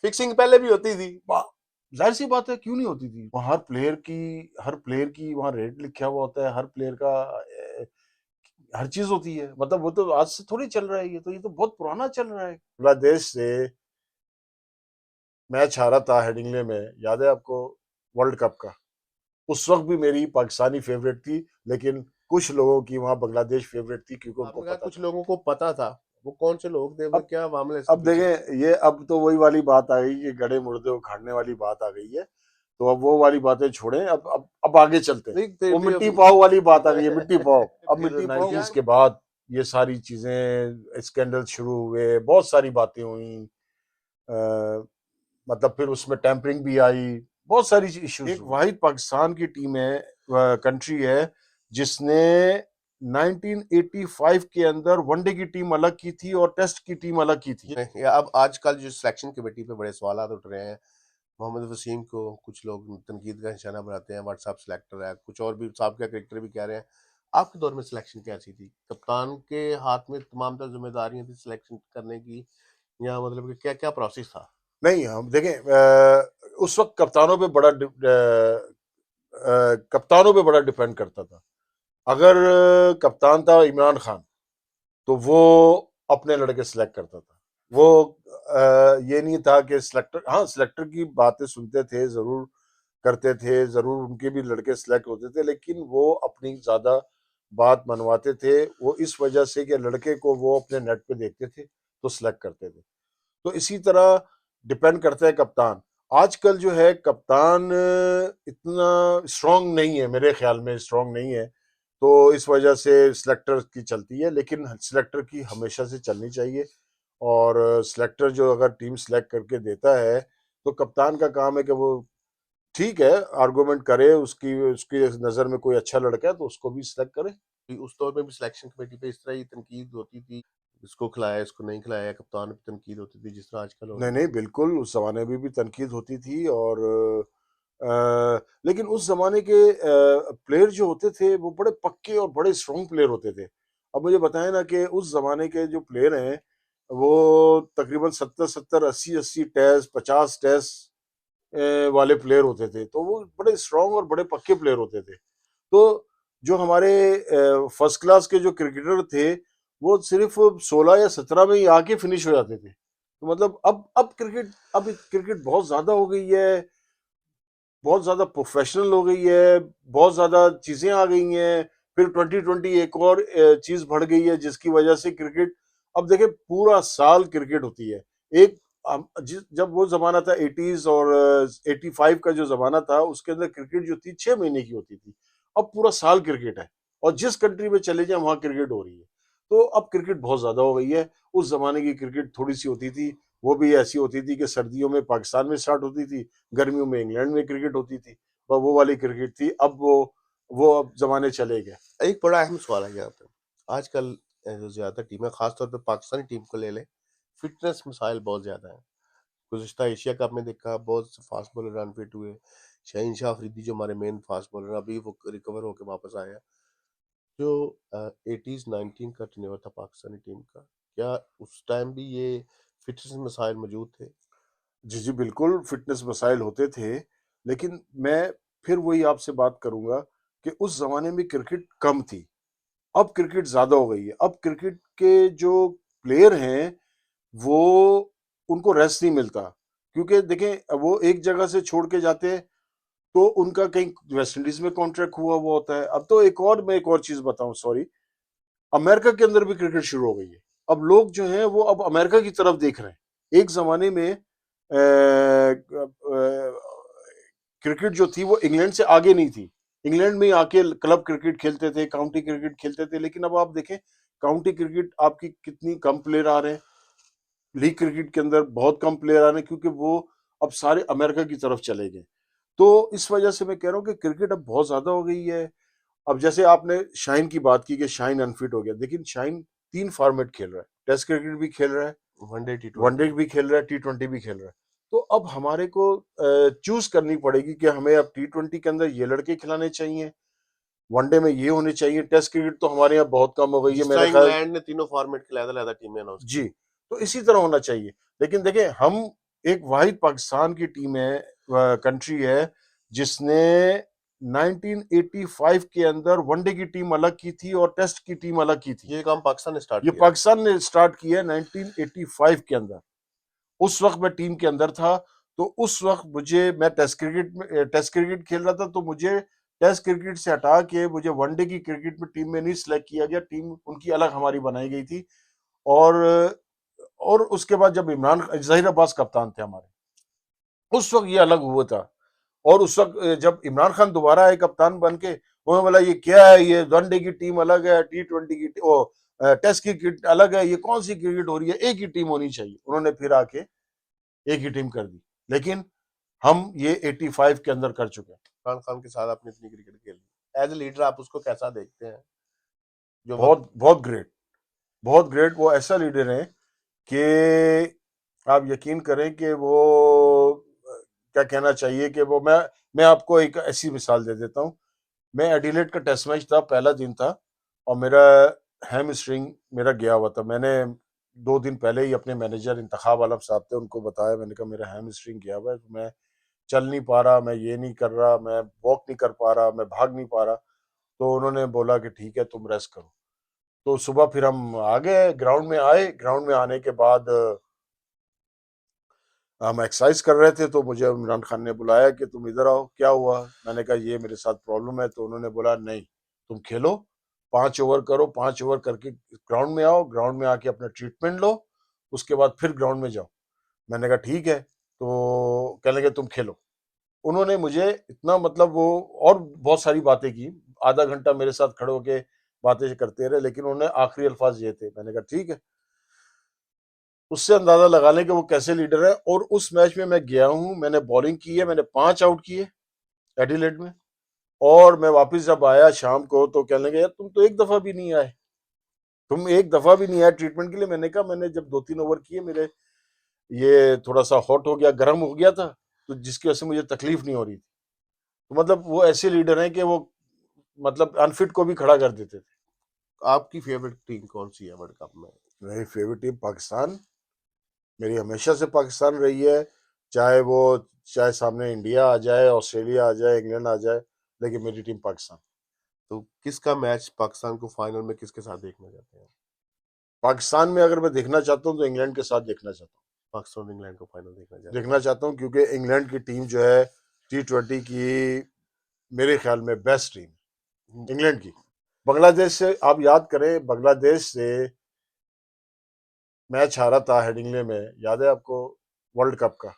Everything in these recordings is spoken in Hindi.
फिक्सिंग पहले भी होती थी। जाहिर सी बात है, क्यों नहीं होती थी। वहाँ हर प्लेयर की वहाँ रेट लिखा हुआ होता है, हर प्लेयर का हर चीज होती है। मतलब वो तो आज से थोड़ी चल रहा है, ये तो बहुत पुराना चल रहा है। बांग्लादेश से मैच हारा था हेडिंग्ले में, याद है आपको, वर्ल्ड कप का। उस वक्त भी मेरी पाकिस्तानी फेवरेट थी, लेकिन कुछ लोगों की वहां बांग्लादेश फेवरेट थी, क्योंकि उनको आपने कहा पता कुछ था। लोगों को पता था, वो कौन से लोग थे, वो अब क्या मामला इसके अब पीछे? देखें, ये अब तो वही वाली बात आ गई कि गड़े मुर्दे उखाड़ने वाली बात आ गई है। तो अब वो वाली बातें छोड़ें, अब आगे चलते हैं। नहीं फिर वो भी मिट्टी अभी पाव वाली बात आ गई है, मिट्टी पाव। अब फिर मिट्टी पाव नाइनटीज के बाद ये सारी चीजें, स्कैंडल शुरू हुए, बहुत सारी बातें हुई। मतलब फिर उसमें टैंपरिंग भी आई, बहुत सारी इश्यूज। एक वाहिद पाकिस्तान की टीम है, कंट्री है, जिसने 1985 के अंदर वनडे की टीम अलग की थी और टेस्ट की टीम अलग की थी। या अब आजकल जो सिलेक्शन कमेटी पे बड़े सवाल उठ रहे हैं, मोहम्मद वसीम को कुछ लोग तनकीद का निशाना बनाते हैं, व्हाट्सएप सिलेक्टर है, कुछ और भी साबिका क्रिकेटर भी कह रहे हैं। आपके दौर में सिलेक्शन कैसी थी? कप्तान के हाथ में तमाम तर जिम्मेदारियां थी सिलेक्शन करने की, या मतलब कि क्या क्या प्रोसेस था? नहीं, हम देखें, उस वक्त कप्तानों पे बड़ा डिपेंड करता था। अगर कप्तान था इमरान खान, तो वो अपने लड़के सिलेक्ट करता था। वो ये नहीं था कि सिलेक्टर, हाँ सिलेक्टर की बातें सुनते थे, जरूर करते थे, जरूर उनके भी लड़के सिलेक्ट होते थे, लेकिन वो अपनी ज्यादा बात मनवाते थे। वो इस वजह से कि लड़के को वो अपने नेट पे देखते थे तो सिलेक्ट करते थे। तो इसी तरह डिपेंड करता है कप्तान। आजकल जो है कप्तान इतना स्ट्रांग नहीं है, मेरे ख्याल में स्ट्रांग नहीं है। तो इस वजह से सिलेक्टर की चलती है, लेकिन सिलेक्टर की हमेशा से चलनी चाहिए। और सिलेक्टर जो अगर टीम सिलेक्ट करके देता है, तो कप्तान का काम है कि वो ठीक है, आर्गुमेंट करे, उसकी उसकी नज़र में कोई अच्छा लड़का है तो उसको भी सिलेक्ट करे। उस दौर में भी सिलेक्शन कमेटी पे इस तरह ही तनकीद होती थी, इसको खिलाया इसको नहीं खिलाया, कप्तान पे तनकीद होती थी जिस तरह आजकल हो नहीं रही है? नहीं, बिल्कुल, उस जमाने में भी तनकीद होती थी। और लेकिन उस जमाने के प्लेयर जो होते थे वो बड़े पक्के और बड़े स्ट्रॉन्ग प्लेयर होते थे। अब मुझे बताएं ना कि उस जमाने के जो प्लेयर हैं, वो तकरीबन 70 70 80 80 टेस्ट, 50 टेस्ट वाले प्लेयर होते थे। तो वो बड़े स्ट्रॉन्ग और बड़े पक्के प्लेयर होते थे। तो जो हमारे फर्स्ट क्लास के जो क्रिकेटर थे, वो सिर्फ 16 या 17 में ही आके फिनिश हो जाते थे। तो मतलब अब क्रिकेट बहुत ज्यादा हो गई है, बहुत ज्यादा प्रोफेशनल हो गई है, बहुत ज्यादा चीजें आ गई हैं। फिर 2020 एक और चीज बढ़ गई है, जिसकी वजह से क्रिकेट, अब देखें, पूरा साल क्रिकेट होती है। एक जब वो जमाना था 80s और 85 का जो जमाना था, उसके अंदर क्रिकेट जो थी 6 महीने की होती थी। अब पूरा साल क्रिकेट है, और जिस कंट्री में चले जाए वहां क्रिकेट हो रही है। तो अब क्रिकेट बहुत ज्यादा हो गई है। उस जमाने की क्रिकेट थोड़ी सी होती थी, वो भी ऐसी होती थी कि सर्दियों में पाकिस्तान में स्टार्ट होती थी, गर्मियों में इंग्लैंड में क्रिकेट होती थी। वो वाली क्रिकेट थी। अब वो अब जमाने चले गए। एक बड़ा अहम सवाल है यहाँ पे, आजकल जो ज्यादा टीमें, खासतौर पे पाकिस्तानी टीम को ले लें, फिटनेस मसाइल बहुत ज्यादा है। गुज़िश्ता एशिया कप में देखा, बहुत से फास्ट बॉलर अनफिट हुए। शाहीन शाह अफरीदी जो हमारे मेन फास्ट बॉलर हैं, अभी वो रिकवर होकर वापस आए हैं। जो 80s 19 का टेन्योर था पाकिस्तानी टीम का, क्या उस टाइम भी ये फिटनेस मसाइल मौजूद थे? जी जी, बिल्कुल फिटनेस मसाइल होते थे। लेकिन मैं फिर वही आपसे बात करूंगा कि उस जमाने में क्रिकेट कम थी, अब क्रिकेट ज्यादा हो गई है। अब क्रिकेट के जो प्लेयर हैं, वो उनको रेस्ट नहीं मिलता। क्योंकि देखें, वो एक जगह से छोड़ के जाते हैं, तो उनका कहीं वेस्ट इंडीज में कॉन्ट्रैक्ट हुआ हुआ होता है। अब तो मैं एक और चीज बताऊं, सॉरी, अमेरिका के अंदर भी क्रिकेट शुरू हो गई है। अब लोग जो हैं वो अब अमेरिका की तरफ देख रहे हैं। एक जमाने में क्रिकेट जो थी वो इंग्लैंड से आगे नहीं थी। इंग्लैंड में आके क्लब क्रिकेट खेलते थे, काउंटी क्रिकेट खेलते थे। लेकिन अब आप देखें, काउंटी क्रिकेट आपकी कितनी कम प्लेयर आ रहे हैं, लीग क्रिकेट के अंदर बहुत कम प्लेयर आ रहे हैं, क्योंकि वो अब सारे अमेरिका की तरफ चले गए। तो इस वजह से मैं कह रहा हूँ कि क्रिकेट अब बहुत ज्यादा हो गई है। अब जैसे आपने शाइन की बात की कि शाइन अनफिट हो गया, लेकिन शाइन 3 फॉर्मेट खेल रहा है, टेस्ट क्रिकेट भी खेल रहा है, वनडे टी वनडे ट्वेंटी भी खेल रहा है, T20 भी खेल रहा है। तो अब हमारे को चूज करनी पड़ेगी कि हमें अब T20 के अंदर ये लड़के खिलाने चाहिए, वनडे में ये होने चाहिए। टेस्ट क्रिकेट तो हमारे यहाँ बहुत कम हो गई है, जिस तरह मेरा ख्याल। इंग्लैंड ने तीनों फॉर्मेट के अलग अलग टीमें अनाउंस जी, की। तो इसी तरह होना चाहिए। लेकिन देखें, हम एक वाहिद पाकिस्तान की टीम है, कंट्री है, जिसने 1985 के अंदर वनडे की टीम अलग की थी और टेस्ट की टीम अलग की थी। ये काम पाकिस्तान ने स्टार्ट ये किया। पाकिस्तान ने स्टार्ट किया है 1985 के अंदर। उस वक्त मैं टीम के अंदर था, तो उस वक्त मैं टेस्ट क्रिकेट खेल रहा था, तो मुझे टेस्ट क्रिकेट से हटा के मुझे वनडे की क्रिकेट में टीम में नहीं सिलेक्ट किया गया। टीम उनकी अलग हमारी बनाई गई थी। और उसके बाद जब जहीर अब्बास कप्तान थे हमारे, उस वक्त ये अलग हुआ था। और उस वक्त जब इमरान खान दोबारा आए कप्तान बन के, उन्होंने बोला ये क्या है, ये वनडे की टीम अलग है, T20 की टेस्ट की क्रिकेट अलग है, ये कौन सी क्रिकेट हो रही है, एक ही टीम होनी चाहिए। उन्होंने फिर आके एक ही टीम कर दी। लेकिन हम ये 85 के अंदर कर चुके हैं। इमरान खान के साथ आपने इतनी क्रिकेट खेली, एज ए लीडर आप उसको कैसा देखते हैं? जो वक्त बहुत बहुत ग्रेट, बहुत ग्रेट। वो ऐसा लीडर है कि आप यकीन करें कि वो क्या कहना चाहिए कि वो मैं आपको एक ऐसी मिसाल दे देता हूँ। मैं एडिलेड का टेस्ट मैच था, पहला दिन था, और मेरा हैमस्ट्रिंग मेरा गया हुआ था। मैंने 2 दिन पहले ही अपने मैनेजर इंतखाब आलम साहब थे, उनको बताया। मैंने कहा मेरा हैमस्ट्रिंग गया हुआ है, तो मैं चल नहीं पा रहा, मैं ये नहीं कर रहा, मैं वॉक नहीं कर पा रहा, मैं भाग नहीं पा रहा। तो उन्होंने बोला कि ठीक है, तुम रेस्ट करो। तो सुबह फिर हम आ गए, ग्राउंड में आए। ग्राउंड में आने के बाद हम एक्सरसाइज कर रहे थे, तो मुझे इमरान खान ने बुलाया कि तुम इधर आओ, क्या हुआ। मैंने कहा ये मेरे साथ प्रॉब्लम है। तो उन्होंने बोला नहीं, तुम खेलो, 5 ओवर करो, 5 ओवर करके ग्राउंड में आओ, ग्राउंड में आके अपना ट्रीटमेंट लो, उसके बाद फिर ग्राउंड में जाओ। मैंने कहा ठीक है। तो कहने लगे तुम खेलो। उन्होंने मुझे इतना, मतलब वो और बहुत सारी बातें की, आधा घंटा मेरे साथ खड़े होके बातें करते रहे, लेकिन उन्होंने आखिरी अल्फाज ये थे। मैंने कहा ठीक है। उससे अंदाजा लगा लें कि वो कैसे लीडर है। और उस मैच में मैं गया हूं, मैंने बॉलिंग की है, मैंने 5 आउट किए एडिलेड में। और मैं वापस जब आया शाम को, तो कहने लगे यार तुम तो एक दफा भी नहीं आए, तुम एक दफा भी नहीं आए ट्रीटमेंट के लिए। मैंने कहा मैंने जब 2-3 ओवर किए, मेरे ये थोड़ा सा हॉट हो गया, गर्म हो गया था, तो जिसकी वजह से मुझे तकलीफ नहीं हो रही थी। तो मतलब वो ऐसे लीडर हैं कि वो मतलब अनफिट को भी खड़ा कर देते थे। आपकी फेवरेट टीम कौन सी है वर्ल्ड कप में? मेरी फेवरेट टीम पाकिस्तान, मेरी हमेशा से पाकिस्तान रही है। चाहे सामने इंडिया आ जाए, ऑस्ट्रेलिया आ जाए, इंग्लैंड आ जाए, लेकिन मेरी टीम पाकिस्तान। तो किसका मैच पाकिस्तान को फाइनल में किसके साथ देखना चाहते हैं? पाकिस्तान में अगर मैं देखना चाहता हूँ तो इंग्लैंड के साथ देखना चाहता हूँ। पाकिस्तान और इंग्लैंड को फाइनल देखना चाहते देखना चाहता हूँ क्योंकि इंग्लैंड की टीम जो है T20 की मेरे ख्याल में बेस्ट टीम हैं? इंग्लैंड की। बांग्लादेश से आप याद करें, बांग्लादेश से मैच हारा था हेडिंग्ले में, याद है आपको, वर्ल्ड कप का।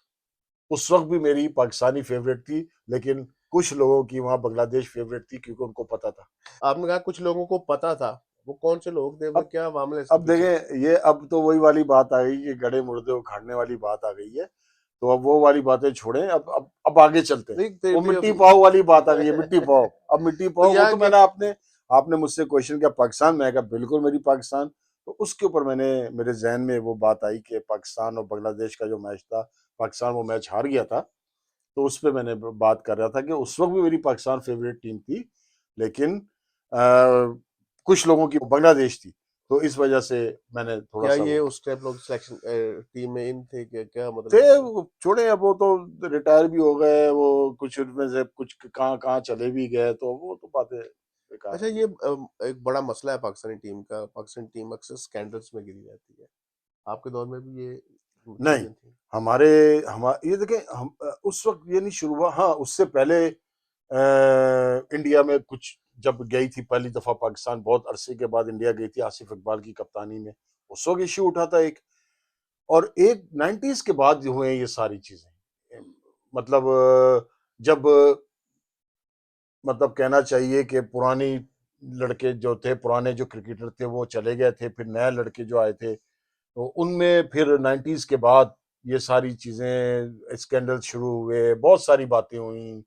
उस वक्त भी मेरी पाकिस्तानी फेवरेट थी, लेकिन कुछ लोगों की वहां बांग्लादेश फेवरेट थी क्योंकि उनको पता था। आपने कहा कुछ लोगों को पता था, वो कौन से लोग थे, वो अब क्या मामले इसके अब पीछे? देखें, ये अब तो वही वाली बात आ गई कि गड़े मुर्दे उखाड़ने वाली बात आ गई है। तो अब वो वाली बातें छोड़ें, अब आगे चलते हैं। नहीं तो वो भी मिट्टी अभी पाव वाली बात आ गई है, मिट्टी पाव। अब मिट्टी तो पाव, वो यहाँ तो के मैंने आपने मुझसे क्वेश्चन किया पाकिस्तान, मैं कहा बिल्कुल मेरी पाकिस्तान। तो उसके ऊपर मेरे जहन में वो बात आई कि पाकिस्तान और बांग्लादेश का जो मैच था, पाकिस्तान वो मैच हार गया था। तो उस पर मैंने बात कर रहा था कि उस वक्त भी मेरी पाकिस्तान फेवरेट टीम थी, लेकिन कुछ लोगों की बांग्लादेश थी। तो इस वजह से मैंने थोड़ा क्या सा ये वो उस टाइप लोग सिलेक्शन टीम में इन थे, क्या क्या थे। मतलब? वो छोड़े, अब वो तो रिटायर भी हो गए, वो कुछ उनमें से कुछ कहाँ कहाँ चले भी गए, तो वो तो बातें बेकार अच्छा, है। ये एक बड़ा मसला है पाकिस्तानी टीम का, पाकिस्तानी टीम अक्सर स्कैंडल्स में गिरी रहती है। आपके दौर में भी ये नहीं, चीजें थी? हमारे हमारे ये देखें, हम उस वक्त ये नहीं शुरू हुआ। हाँ, उससे पहले इंडिया में कुछ जब गई थी पहली दफा पाकिस्तान, बहुत अरसे के बाद इंडिया गई थी आसिफ इकबाल की कप्तानी में, उस वक्त इश्यू उठा था एक। और एक 90s के बाद हुए ये सारी चीजें। मतलब जब मतलब कहना चाहिए कि पुरानी लड़के जो थे, पुराने जो क्रिकेटर थे वो चले गए थे, फिर नए लड़के जो आए थे, तो उनमें फिर 90s के बाद ये सारी चीजें, स्कैंडल शुरू हुए, बहुत सारी बातें हुई।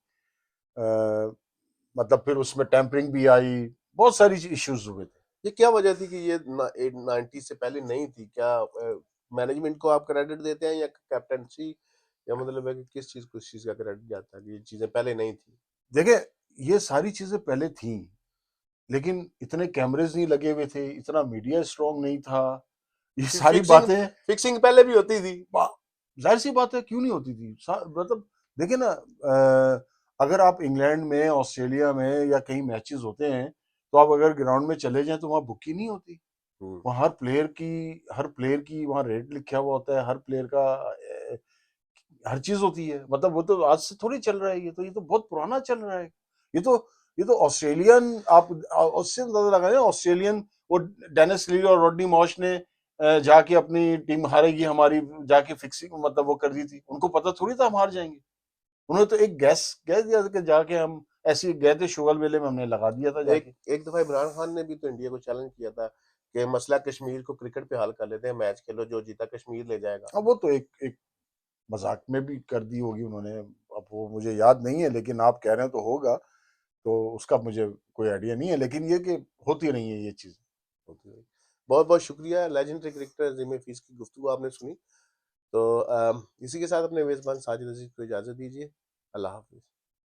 मतलब फिर उसमें टेम्परिंग भी आई, बहुत सारी इश्यूज हुए थे। ये क्या वजह थी कि ये 90 से पहले नहीं थी? क्या मैनेजमेंट को आप क्रेडिट देते हैं या कैप्टनसी, या मतलब है कि किस चीज का क्रेडिट जाता है कि ये चीजें पहले नहीं थी? देखिए, ये सारी चीजें पहले थी, लेकिन इतने कैमरेज नहीं लगे हुए थे, इतना मीडिया स्ट्रांग नहीं था, ये सारी फिक्सिंग बातें। फिक्सिंग पहले भी होती थी। जाहिर सी बात है क्यों नहीं होती थी। मतलब देखिए ना, अगर आप इंग्लैंड में, ऑस्ट्रेलिया में या कहीं मैचेस होते हैं, तो आप अगर ग्राउंड में चले जाएं तो वहाँ बुकिंग नहीं होती। हम्म। वहाँ हर प्लेयर की वहाँ रेट लिखा हुआ होता है, हर प्लेयर का हर चीज होती है। मतलब वो तो आज से थोड़ी चल रहा है, ये तो बहुत पुराना चल रहा है। ये तो ये तो ऑस्ट्रेलियन, आप उससे अंदाजा लगाए, ऑस्ट्रेलियन वो डेनिस ली और रॉडनी मॉश ने जाके अपनी टीम हारेगी हमारी, जाके फिक्सिंग मतलब वो कर दी थी। उनको पता थोड़ी था हम हार जाएंगे। उन्होंने तो एक गैस गैस दिया था कि जाके हम ऐसे गए थे शुगल मेले में, हमने लगा दिया था एक जाके। एक दफा इमरान खान ने भी तो इंडिया को चैलेंज किया था कि मसला कश्मीर को क्रिकेट पे हल कर लेते हैं, मैच खेलो, जो जीता कश्मीर ले जाएगा। अब वो तो एक एक मजाक में भी कर दी होगी उन्होंने। अब वो मुझे याद नहीं है, लेकिन आप कह रहे हैं तो होगा। तो उसका मुझे कोई आइडिया नहीं है, लेकिन ये कि होती नहीं है ये चीज। होती है। बहुत बहुत शुक्रिया, लेजेंडरी क्रिकेटर जिम हफीज की गुफ्तगू आपने सुनी। तो इसी के साथ अपने मेजबान साजिद अजीज को इजाजत दीजिए। अल्लाह हाफिज।